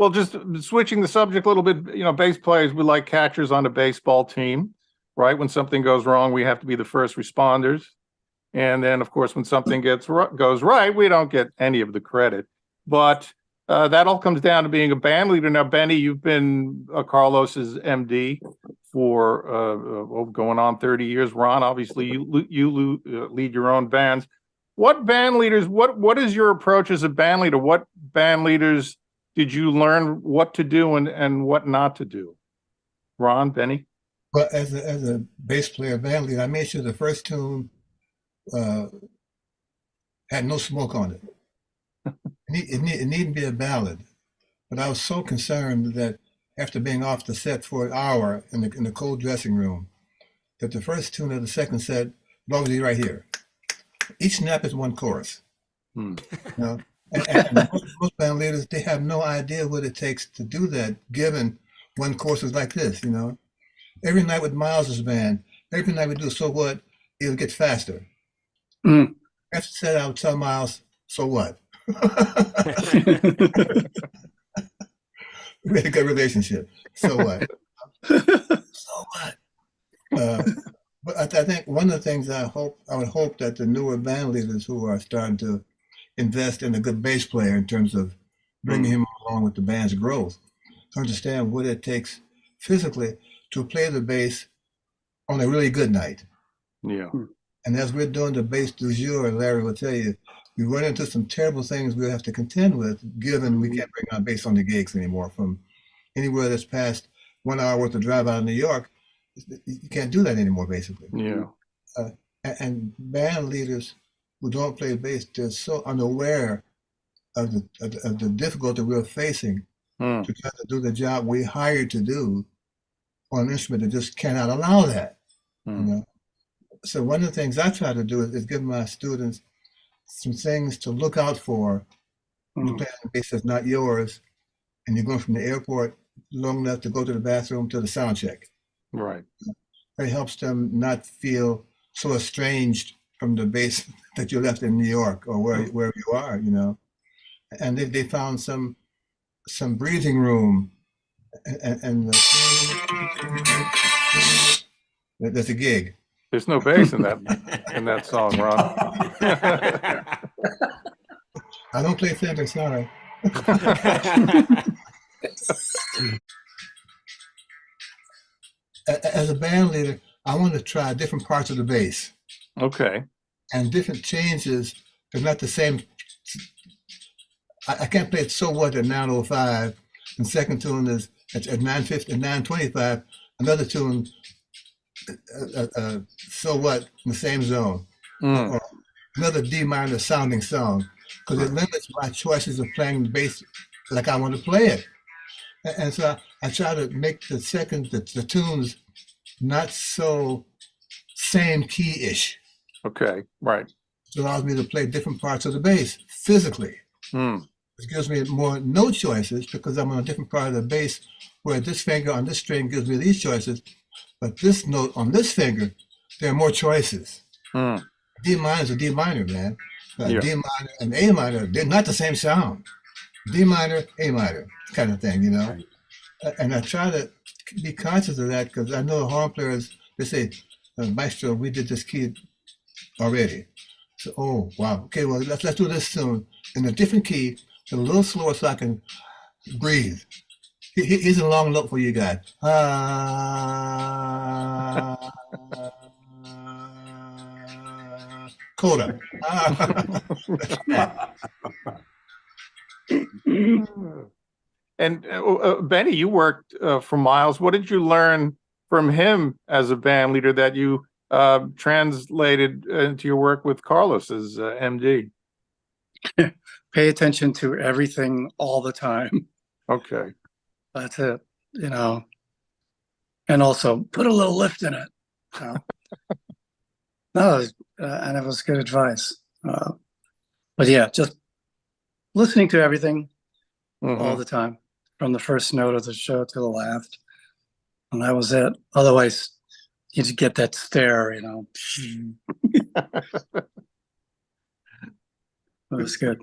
Well, just switching the subject a little bit, bass players, we like catchers on a baseball team, right? When something goes wrong, we have to be the first responders. And then, of course, when something goes right, we don't get any of the credit. But that all comes down to being a band leader. Now, Benny, you've been Carlos's MD for going on 30 years. Ron, obviously, you lead your own bands. What band leaders, what is your approach as a band leader? What band leaders did you learn what to do and what not to do? Ron, Benny? Well, as a bass player, band leader, I made sure the first tune had no smoke on it. It needed to be a ballad. But I was so concerned that after being off the set for an hour in the cold dressing room, that the first tune of the second set belongs to you right here. Each snap is one chorus. And most band leaders, they have no idea what it takes to do that, given one chorus is like this, Every night with Miles's band, every night we do So What, it'll get faster. After set, I would tell Miles, so what? We had a good relationship. So what? So what? But I think one of the things I would hope that the newer band leaders who are starting to invest in a good bass player in terms of bringing him along with the band's growth, to understand what it takes physically to play the bass on a really good night. Yeah. And as we're doing the bass du jour, Larry will tell you, we run into some terrible things we'll have to contend with, given we can't bring our bass on the gigs anymore. From anywhere that's past 1 hour worth of drive out of New York, you can't do that anymore, basically. Yeah. And band leaders who don't play bass, they're so unaware of the difficulty we're facing to try to do the job we hired to do on an instrument that just cannot allow that. So one of the things I try to do is give my students some things to look out for when you play on a bass that's not yours, and you're going from the airport long enough to go to the bathroom to the sound check. Right. It helps them not feel so estranged from the bass that you left in New York or wherever you are, And they found some breathing room, and that's a gig. There's no bass in that song, Ron. I don't play Fender, sorry. As a band leader, I want to try different parts of the bass. Okay. And different changes. They're not the same. I can't play it So What at 9:05, and second tune is at 9:50, 9:25. Another tune, So What, in the same zone. Or another D minor sounding song, because it limits my choices of playing the bass like I want to play it. And so I try to make the tunes not so same key-ish. Okay, right. It allows me to play different parts of the bass physically. It gives me more note choices because I'm on a different part of the bass, where this finger on this string gives me these choices, but this note on this finger, there are more choices. D minor is a D minor, man. D minor and A minor, they're not the same sound. D minor, A minor, kind of thing, Right. And I try to be conscious of that because I know horn players, they say, Maestro, we did this key already. So, oh, wow. Okay, well, let's do this soon in a different key, a little slower so I can breathe. Here's a long note for you guys. Coda. And Benny, you worked for Miles. What did you learn from him as a band leader that you translated into your work with Carlos as MD? Pay attention to everything all the time. Okay. That's it, and also put a little lift in it. No, and it was good advice. But yeah, just listening to everything all the time, from the first note of the show to the last. And that was it. Otherwise, you just get that stare, It was good.